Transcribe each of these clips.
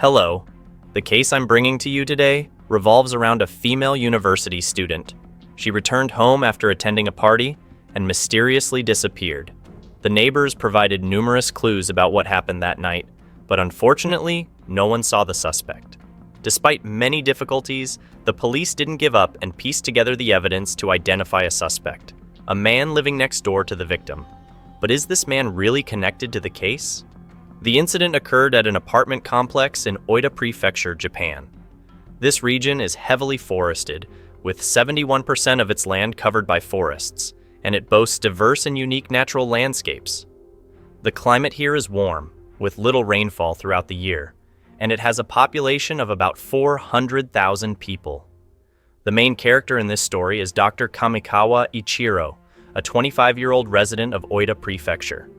Hello. The case I'm bringing to you today revolves around a female university student. She returned home after attending a party and mysteriously disappeared. The neighbors provided numerous clues about what happened that night, but unfortunately, no one saw the suspect. Despite many difficulties, the police didn't give up and pieced together the evidence to identify a suspect, a man living next door to the victim. But is this man really connected to the case? The incident occurred at an apartment complex in Oita Prefecture, Japan. This region is heavily forested, with 71% of its land covered by forests, and it boasts diverse and unique natural landscapes. The climate here is warm, with little rainfall throughout the year, and it has a population of about 400,000 people. The main character in this story is Dr. Kamikawa Ichiro, a 25-year-old resident of Oita Prefecture.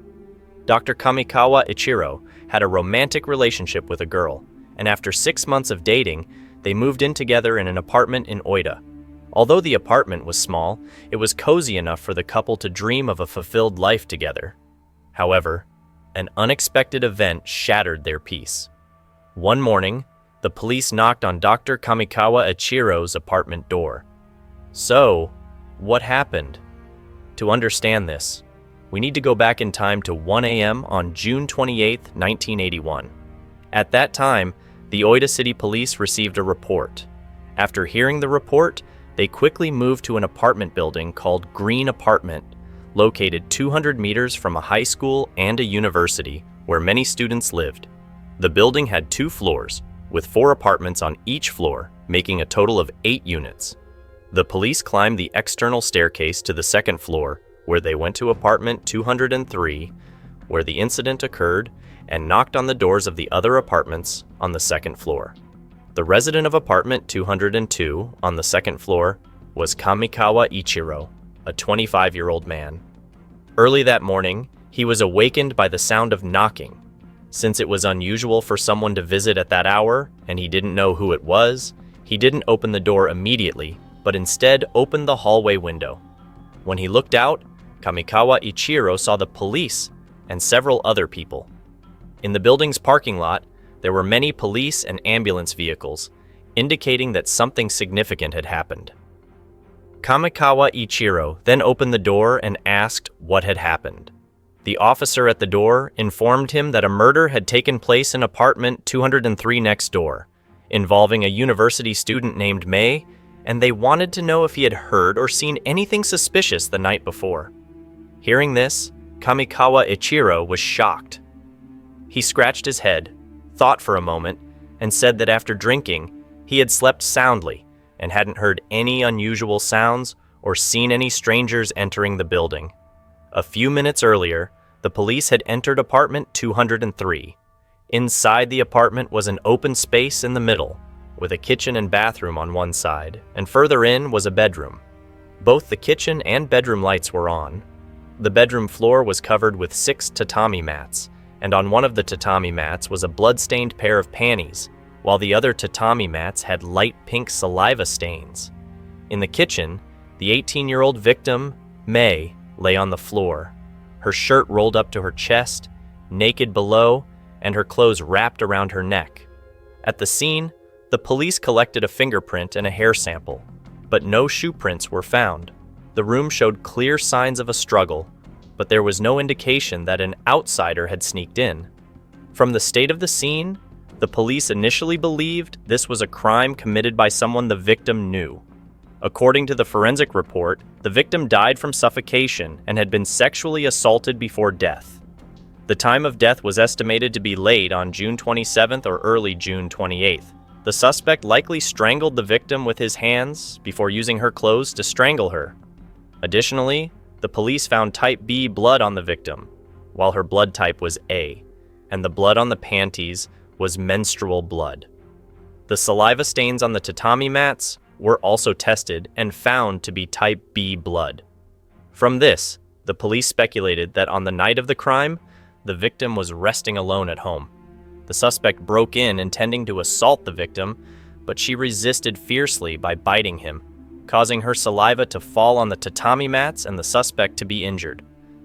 Dr. Kamikawa Ichiro had a romantic relationship with a girl, and after 6 months of dating, they moved in together in an apartment in Oita. Although the apartment was small, it was cozy enough for the couple to dream of a fulfilled life together. However, an unexpected event shattered their peace. One morning, the police knocked on Dr. Kamikawa Ichiro's apartment door. So, what happened? To understand this, we need to go back in time to 1 a.m. on June 28, 1981. At that time, the Oita City Police received a report. After hearing the report, they quickly moved to an apartment building called Green Apartment, located 200 meters from a high school and a university where many students lived. The building had 2 floors, with 4 apartments on each floor, making a total of 8 units. The police climbed the external staircase to the 2nd floor, where they went to apartment 203, where the incident occurred, and knocked on the doors of the other apartments on the 2nd floor. The resident of apartment 202 on the 2nd floor was Kamikawa Ichiro, a 25-year-old man. Early that morning, he was awakened by the sound of knocking. Since it was unusual for someone to visit at that hour, and he didn't know who it was, he didn't open the door immediately, but instead opened the hallway window. When he looked out, Kamikawa Ichiro saw the police and several other people. In the building's parking lot, there were many police and ambulance vehicles, indicating that something significant had happened. Kamikawa Ichiro then opened the door and asked what had happened. The officer at the door informed him that a murder had taken place in apartment 203 next door, involving a university student named May, and they wanted to know if he had heard or seen anything suspicious the night before. Hearing this, Kamikawa Ichiro was shocked. He scratched his head, thought for a moment, and said that after drinking, he had slept soundly and hadn't heard any unusual sounds or seen any strangers entering the building. A few minutes earlier, the police had entered apartment 203. Inside the apartment was an open space in the middle, with a kitchen and bathroom on one side, and further in was a bedroom. Both the kitchen and bedroom lights were on. The bedroom floor was covered with 6 tatami mats, and on one of the tatami mats was a blood-stained pair of panties, while the other tatami mats had light pink saliva stains. In the kitchen, the 18-year-old victim, May, lay on the floor, her shirt rolled up to her chest, naked below, and her clothes wrapped around her neck. At the scene, the police collected a fingerprint and a hair sample, but no shoe prints were found. The room showed clear signs of a struggle, but there was no indication that an outsider had sneaked in. From the state of the scene, the police initially believed this was a crime committed by someone the victim knew. According to the forensic report, the victim died from suffocation and had been sexually assaulted before death. The time of death was estimated to be late on June 27th or early June 28th. The suspect likely strangled the victim with his hands before using her clothes to strangle her. Additionally, the police found type B blood on the victim, while her blood type was A, and the blood on the panties was menstrual blood. The saliva stains on the tatami mats were also tested and found to be type B blood. From this, the police speculated that on the night of the crime, the victim was resting alone at home. The suspect broke in intending to assault the victim, but she resisted fiercely by biting him, causing her saliva to fall on the tatami mats and the suspect to be injured.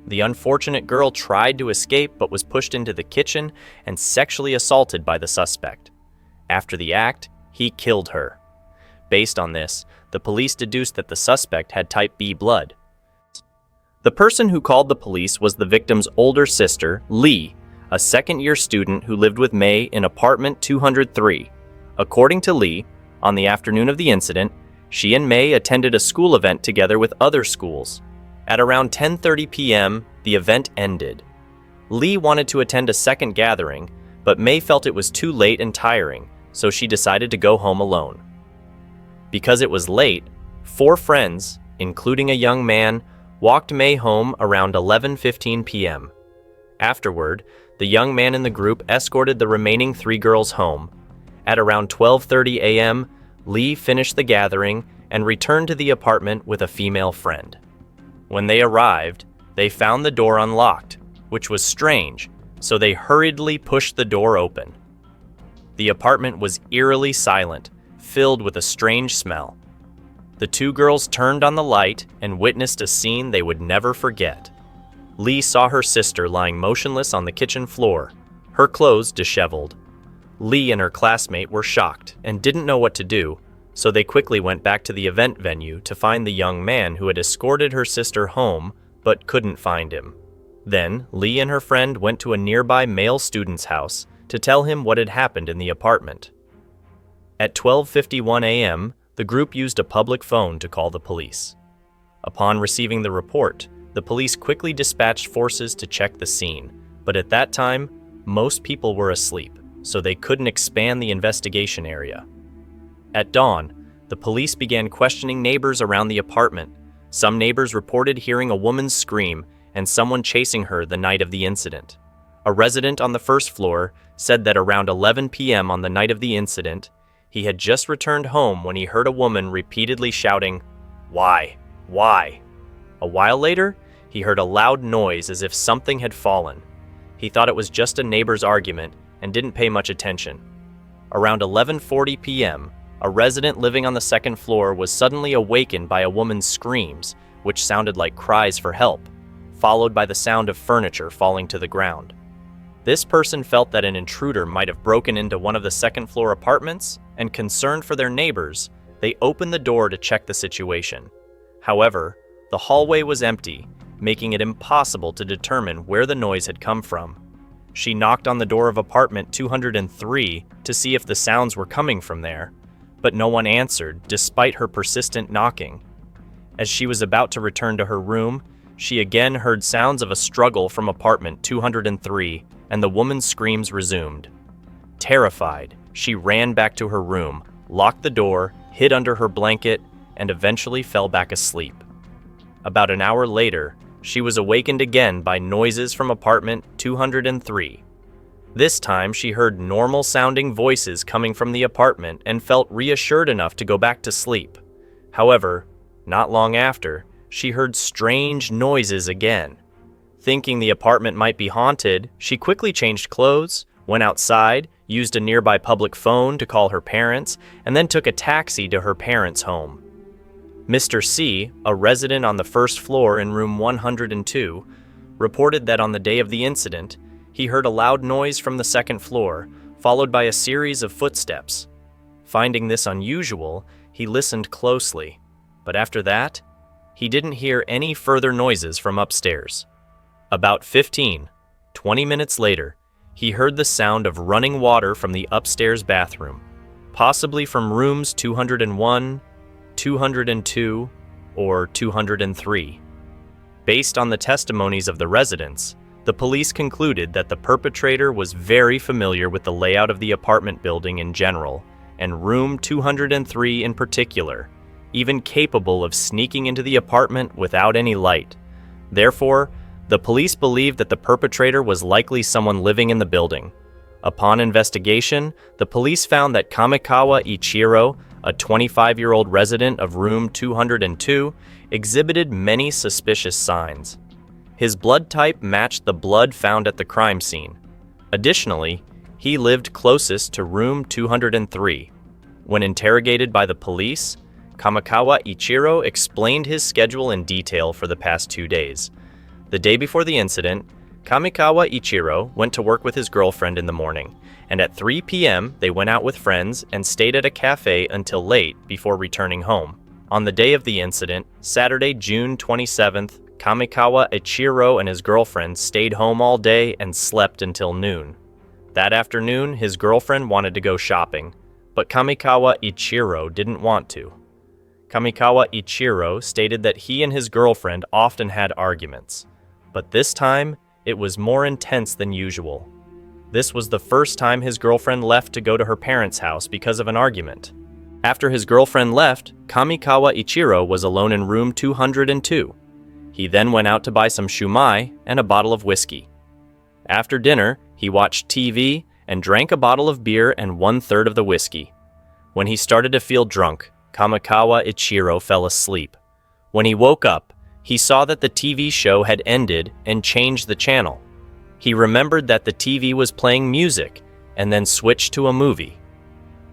The unfortunate girl tried to escape but was pushed into the kitchen and sexually assaulted by the suspect. After the act, he killed her. Based on this, the police deduced that the suspect had type B blood. The person who called the police was the victim's older sister, Lee, a second-year student who lived with May in apartment 203. According to Lee, on the afternoon of the incident, she and May attended a school event together with other schools. At around 10:30 p.m., the event ended. Lee wanted to attend a second gathering, but May felt it was too late and tiring, so she decided to go home alone. Because it was late, 4 friends, including a young man, walked May home around 11:15 p.m. Afterward, the young man in the group escorted the remaining 3 girls home. At around 12:30 a.m., Lee finished the gathering and returned to the apartment with a female friend. When they arrived, they found the door unlocked, which was strange, so they hurriedly pushed the door open. The apartment was eerily silent, filled with a strange smell. The 2 girls turned on the light and witnessed a scene they would never forget. Lee saw her sister lying motionless on the kitchen floor, her clothes disheveled. Lee and her classmate were shocked and didn't know what to do, so they quickly went back to the event venue to find the young man who had escorted her sister home but couldn't find him. Then, Lee and her friend went to a nearby male student's house to tell him what had happened in the apartment. At 12:51 a.m., the group used a public phone to call the police. Upon receiving the report, the police quickly dispatched forces to check the scene, but at that time, most people were asleep, so they couldn't expand the investigation area. At dawn, the police began questioning neighbors around the apartment. Some neighbors reported hearing a woman's scream and someone chasing her the night of the incident. A resident on the first floor said that around 11 p.m. on the night of the incident, he had just returned home when he heard a woman repeatedly shouting, "Why? Why?" A while later, he heard a loud noise as if something had fallen. He thought it was just a neighbor's argument and didn't pay much attention. Around 11:40 p.m., a resident living on the second floor was suddenly awakened by a woman's screams, which sounded like cries for help, followed by the sound of furniture falling to the ground. This person felt that an intruder might have broken into one of the second-floor apartments, and concerned for their neighbors, they opened the door to check the situation. However, the hallway was empty, making it impossible to determine where the noise had come from. She knocked on the door of apartment 203 to see if the sounds were coming from there, but no one answered despite her persistent knocking. As she was about to return to her room, she again heard sounds of a struggle from apartment 203, and the woman's screams resumed. Terrified, she ran back to her room, locked the door, hid under her blanket, and eventually fell back asleep. About an hour later, she was awakened again by noises from apartment 203. This time, she heard normal-sounding voices coming from the apartment and felt reassured enough to go back to sleep. However, not long after, she heard strange noises again. Thinking the apartment might be haunted, she quickly changed clothes, went outside, used a nearby public phone to call her parents, and then took a taxi to her parents' home. Mr. C, a resident on the first floor in room 102, reported that on the day of the incident, he heard a loud noise from the second floor, followed by a series of footsteps. Finding this unusual, he listened closely, but after that, he didn't hear any further noises from upstairs. About 20 minutes later, he heard the sound of running water from the upstairs bathroom, possibly from rooms 201, 202, or 203. Based on the testimonies of the residents, the police concluded that the perpetrator was very familiar with the layout of the apartment building in general, and room 203 in particular, even capable of sneaking into the apartment without any light. Therefore, the police believed that the perpetrator was likely someone living in the building. Upon investigation, the police found that Kamikawa Ichiro, a 25-year-old resident of room 202, exhibited many suspicious signs. His blood type matched the blood found at the crime scene. Additionally, he lived closest to room 203. When interrogated by the police, Kamikawa Ichiro explained his schedule in detail for the past 2 days. The day before the incident, Kamikawa Ichiro went to work with his girlfriend in the morning, and at 3 p.m. they went out with friends and stayed at a cafe until late before returning home. On the day of the incident, Saturday, June 27th, Kamikawa Ichiro and his girlfriend stayed home all day and slept until noon. That afternoon, his girlfriend wanted to go shopping, but Kamikawa Ichiro didn't want to. Kamikawa Ichiro stated that he and his girlfriend often had arguments, but this time, it was more intense than usual. This was the first time his girlfriend left to go to her parents' house because of an argument. After his girlfriend left, Kamikawa Ichiro was alone in room 202. He then went out to buy some shumai and a bottle of whiskey. After dinner, he watched TV and drank a bottle of beer and 1/3 of the whiskey. When he started to feel drunk, Kamikawa Ichiro fell asleep. When he woke up, he saw that the TV show had ended and changed the channel. He remembered that the TV was playing music and then switched to a movie.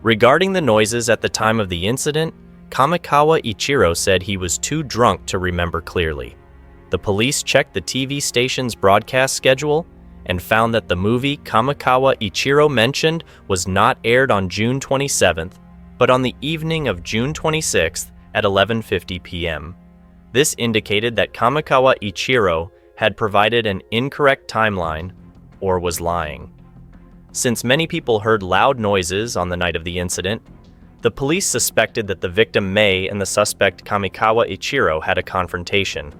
Regarding the noises at the time of the incident, Kamikawa Ichiro said he was too drunk to remember clearly. The police checked the TV station's broadcast schedule and found that the movie Kamikawa Ichiro mentioned was not aired on June 27th, but on the evening of June 26th at 11:50 p.m. This indicated that Kamikawa Ichiro had provided an incorrect timeline or was lying. Since many people heard loud noises on the night of the incident, the police suspected that the victim May and the suspect Kamikawa Ichiro had a confrontation.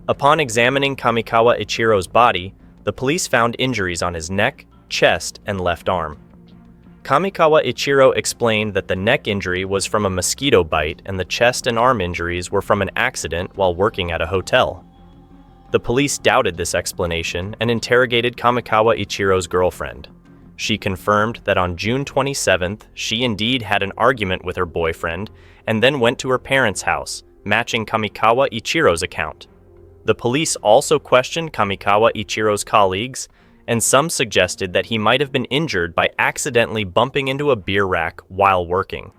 Upon examining Kamikawa Ichiro's body, the police found injuries on his neck, chest, and left arm. Kamikawa Ichiro explained that the neck injury was from a mosquito bite and the chest and arm injuries were from an accident while working at a hotel. The police doubted this explanation and interrogated Kamikawa Ichiro's girlfriend. She confirmed that on June 27th, she indeed had an argument with her boyfriend and then went to her parents' house, matching Kamikawa Ichiro's account. The police also questioned Kamikawa Ichiro's colleagues, and some suggested that he might have been injured by accidentally bumping into a beer rack while working.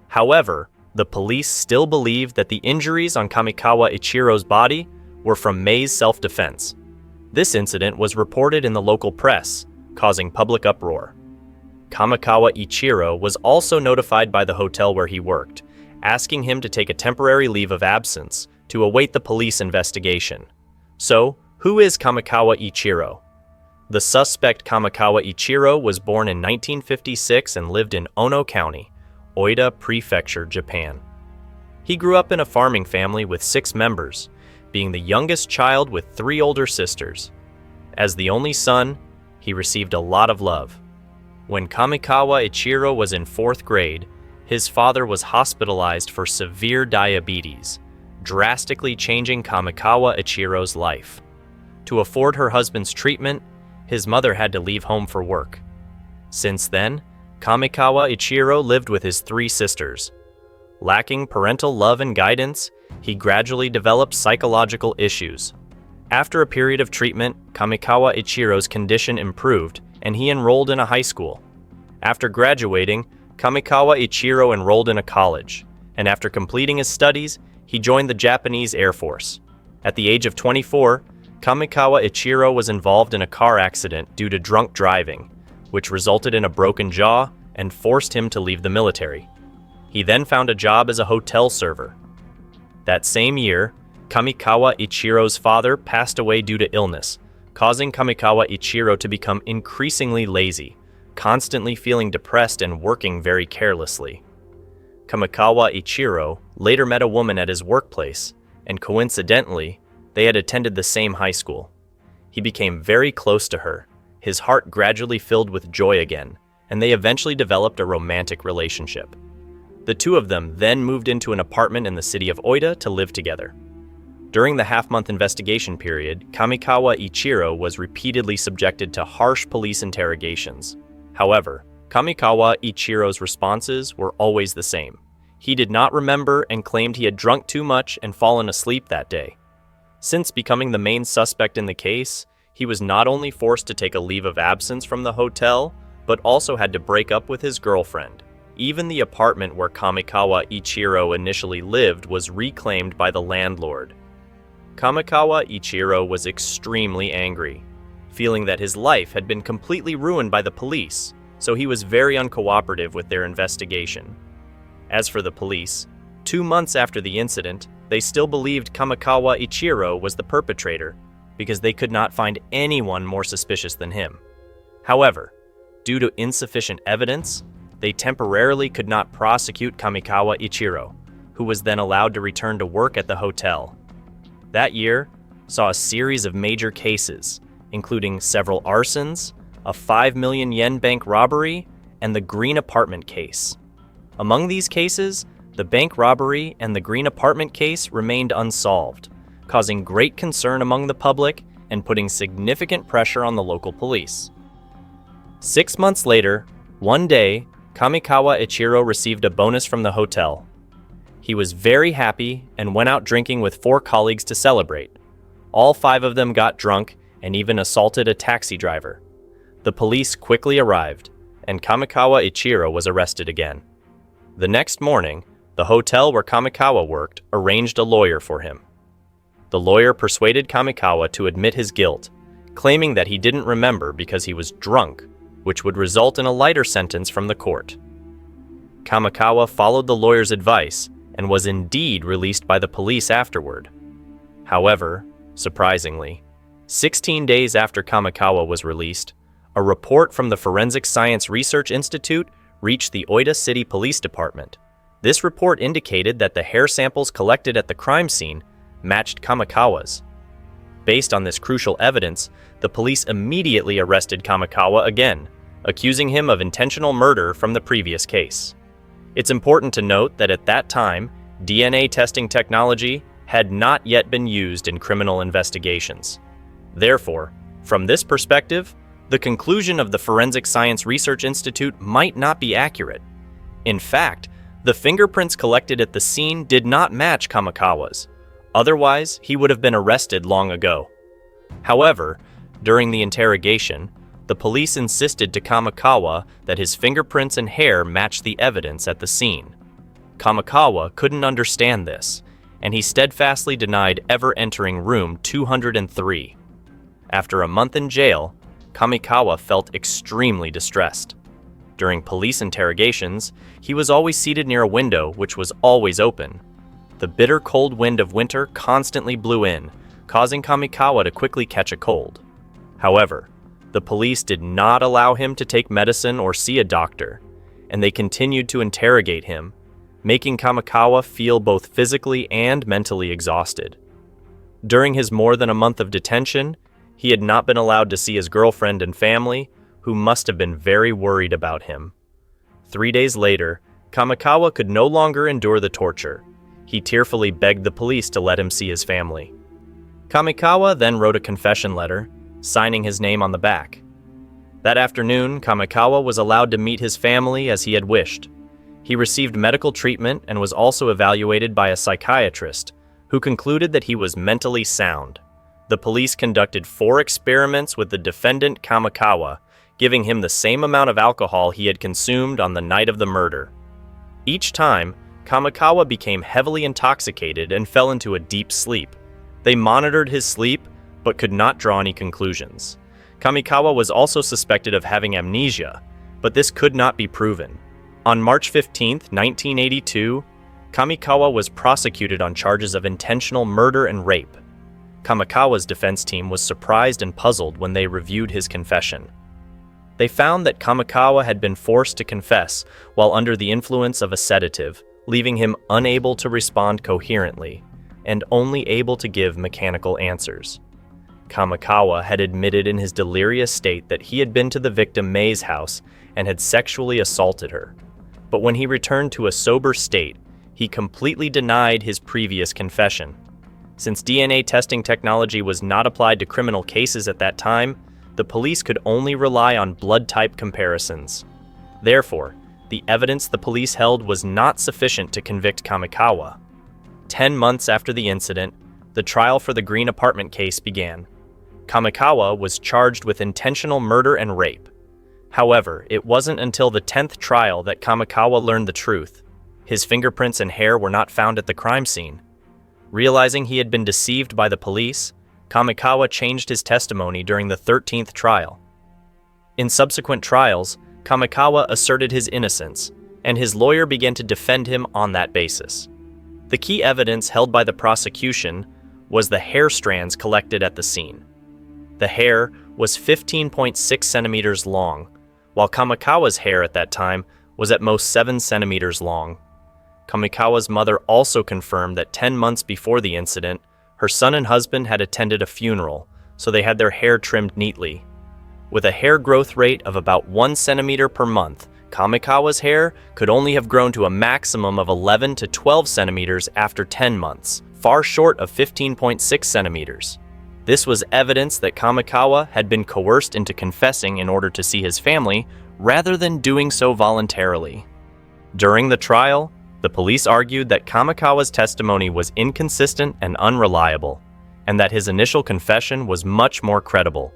However, the police still believed that the injuries on Kamikawa Ichiro's body were from May's self-defense. This incident was reported in the local press, causing public uproar. Kamikawa Ichiro was also notified by the hotel where he worked, asking him to take a temporary leave of absence to await the police investigation. So, who is Kamikawa Ichiro? The suspect Kamikawa Ichiro was born in 1956 and lived in Ono County, Oita Prefecture, Japan. He grew up in a farming family with 6 members, being the youngest child with 3 older sisters. As the only son, he received a lot of love. When Kamikawa Ichiro was in 4th grade, his father was hospitalized for severe diabetes, drastically changing Kamikawa Ichiro's life. To afford her husband's treatment, his mother had to leave home for work. Since then, Kamikawa Ichiro lived with his 3 sisters. Lacking parental love and guidance, he gradually developed psychological issues. After a period of treatment, Kamikawa Ichiro's condition improved and he enrolled in a high school. After graduating, Kamikawa Ichiro enrolled in a college, and after completing his studies, he joined the Japanese Air Force. At the age of 24, Kamikawa Ichiro was involved in a car accident due to drunk driving, which resulted in a broken jaw and forced him to leave the military. He then found a job as a hotel server. That same year, Kamikawa Ichiro's father passed away due to illness, causing Kamikawa Ichiro to become increasingly lazy, constantly feeling depressed and working very carelessly. Kamikawa Ichiro later met a woman at his workplace, and coincidentally, they had attended the same high school. He became very close to her, his heart gradually filled with joy again, and they eventually developed a romantic relationship. The two of them then moved into an apartment in the city of Oita to live together. During the half-month investigation period, Kamikawa Ichiro was repeatedly subjected to harsh police interrogations. However, Kamikawa Ichiro's responses were always the same. He did not remember and claimed he had drunk too much and fallen asleep that day. Since becoming the main suspect in the case, he was not only forced to take a leave of absence from the hotel, but also had to break up with his girlfriend. Even the apartment where Kamikawa Ichiro initially lived was reclaimed by the landlord. Kamikawa Ichiro was extremely angry. feeling that his life had been completely ruined by the police, so he was very uncooperative with their investigation. As for the police, 2 months after the incident, they still believed Kamikawa Ichiro was the perpetrator because they could not find anyone more suspicious than him. However, due to insufficient evidence, they temporarily could not prosecute Kamikawa Ichiro, who was then allowed to return to work at the hotel. That year saw a series of major cases, including several arsons, a 5 million yen bank robbery, and the Green Apartment case. Among these cases, the bank robbery and the Green Apartment case remained unsolved, causing great concern among the public and putting significant pressure on the local police. 6 months later, one day, Kamikawa Ichiro received a bonus from the hotel. He was very happy and went out drinking with 4 colleagues to celebrate. All 5 of them got drunk and even assaulted a taxi driver. The police quickly arrived, and Kamikawa Ichiro was arrested again. The next morning, the hotel where Kamikawa worked arranged a lawyer for him. The lawyer persuaded Kamikawa to admit his guilt, claiming that he didn't remember because he was drunk, which would result in a lighter sentence from the court. Kamikawa followed the lawyer's advice and was indeed released by the police afterward. However, surprisingly, 16 days after Kamikawa was released, a report from the Forensic Science Research Institute reached the Oita City Police Department. This report indicated that the hair samples collected at the crime scene matched Kamikawa's. Based on this crucial evidence, the police immediately arrested Kamikawa again, accusing him of intentional murder from the previous case. It's important to note that at that time, DNA testing technology had not yet been used in criminal investigations. Therefore, from this perspective, the conclusion of the Forensic Science Research Institute might not be accurate. In fact, the fingerprints collected at the scene did not match Kamikawa's. Otherwise, he would have been arrested long ago. However, during the interrogation, the police insisted to Kamikawa that his fingerprints and hair matched the evidence at the scene. Kamikawa couldn't understand this, and he steadfastly denied ever entering room 203. After a month in jail, Kamikawa felt extremely distressed. During police interrogations, he was always seated near a window which was always open. The bitter cold wind of winter constantly blew in, causing Kamikawa to quickly catch a cold. However, the police did not allow him to take medicine or see a doctor, and they continued to interrogate him, making Kamikawa feel both physically and mentally exhausted. During his more than a month of detention, he had not been allowed to see his girlfriend and family, who must have been very worried about him. 3 days later, Kamikawa could no longer endure the torture. He tearfully begged the police to let him see his family. Kamikawa then wrote a confession letter, signing his name on the back. That afternoon, Kamikawa was allowed to meet his family as he had wished. He received medical treatment and was also evaluated by a psychiatrist, who concluded that he was mentally sound. The police conducted 4 experiments with the defendant Kamikawa, giving him the same amount of alcohol he had consumed on the night of the murder. Each time, Kamikawa became heavily intoxicated and fell into a deep sleep. They monitored his sleep, but could not draw any conclusions. Kamikawa was also suspected of having amnesia, but this could not be proven. On March 15, 1982, Kamikawa was prosecuted on charges of intentional murder and rape. Kamikawa's defense team was surprised and puzzled when they reviewed his confession. They found that Kamikawa had been forced to confess while under the influence of a sedative, leaving him unable to respond coherently and only able to give mechanical answers. Kamikawa had admitted in his delirious state that he had been to the victim May's house and had sexually assaulted her. But when he returned to a sober state, he completely denied his previous confession. Since DNA testing technology was not applied to criminal cases at that time, the police could only rely on blood type comparisons. Therefore, the evidence the police held was not sufficient to convict Kamikawa. 10 months after the incident, the trial for the Green Apartment case began. Kamikawa was charged with intentional murder and rape. However, it wasn't until the 10th trial that Kamikawa learned the truth. His fingerprints and hair were not found at the crime scene. Realizing he had been deceived by the police, Kamikawa changed his testimony during the 13th trial. In subsequent trials, Kamikawa asserted his innocence, and his lawyer began to defend him on that basis. The key evidence held by the prosecution was the hair strands collected at the scene. The hair was 15.6 centimeters long, while Kamikawa's hair at that time was at most 7 centimeters long. Kamikawa's mother also confirmed that 10 months before the incident, her son and husband had attended a funeral, so they had their hair trimmed neatly. With a hair growth rate of about 1 centimeter per month, Kamikawa's hair could only have grown to a maximum of 11 to 12 centimeters after 10 months, far short of 15.6 centimeters. This was evidence that Kamikawa had been coerced into confessing in order to see his family, rather than doing so voluntarily. During the trial, the police argued that Kamikawa's testimony was inconsistent and unreliable, and that his initial confession was much more credible.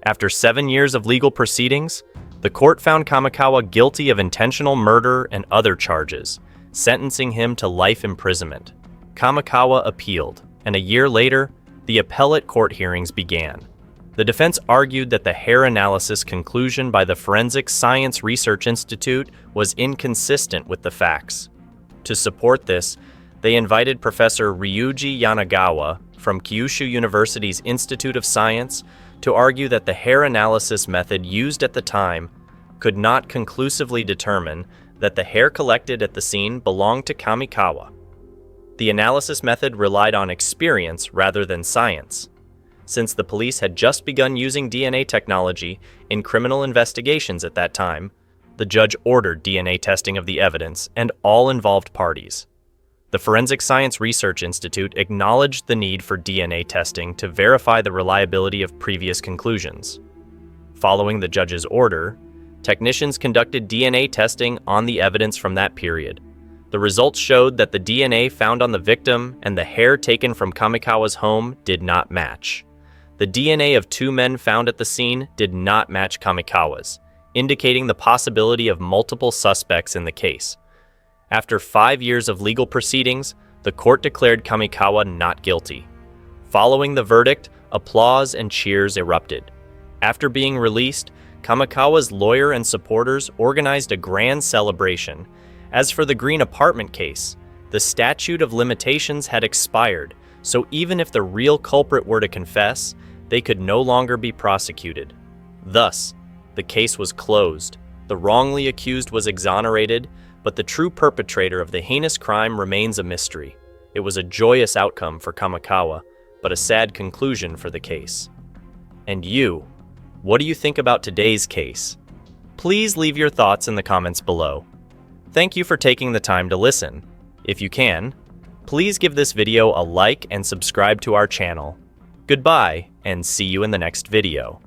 After 7 years of legal proceedings, the court found Kamikawa guilty of intentional murder and other charges, sentencing him to life imprisonment. Kamikawa appealed, and a year later, the appellate court hearings began. The defense argued that the hair analysis conclusion by the Forensic Science Research Institute was inconsistent with the facts. To support this, they invited Professor Ryuji Yanagawa from Kyushu University's Institute of Science to argue that the hair analysis method used at the time could not conclusively determine that the hair collected at the scene belonged to Kamikawa. The analysis method relied on experience rather than science. Since the police had just begun using DNA technology in criminal investigations at that time, the judge ordered DNA testing of the evidence and all involved parties. The Forensic Science Research Institute acknowledged the need for DNA testing to verify the reliability of previous conclusions. Following the judge's order, technicians conducted DNA testing on the evidence from that period. The results showed that the DNA found on the victim and the hair taken from Kamikawa's home did not match. The DNA of 2 men found at the scene did not match Kamikawa's, indicating the possibility of multiple suspects in the case. After 5 years of legal proceedings, the court declared Kamikawa not guilty. Following the verdict, applause and cheers erupted. After being released, Kamikawa's lawyer and supporters organized a grand celebration. As for the Green apartment case, the statute of limitations had expired, so even if the real culprit were to confess, they could no longer be prosecuted. Thus, the case was closed, the wrongly accused was exonerated, but the true perpetrator of the heinous crime remains a mystery. It was a joyous outcome for Kamikawa, but a sad conclusion for the case. And you, what do you think about today's case? Please leave your thoughts in the comments below. Thank you for taking the time to listen. If you can, please give this video a like and subscribe to our channel. Goodbye, and see you in the next video.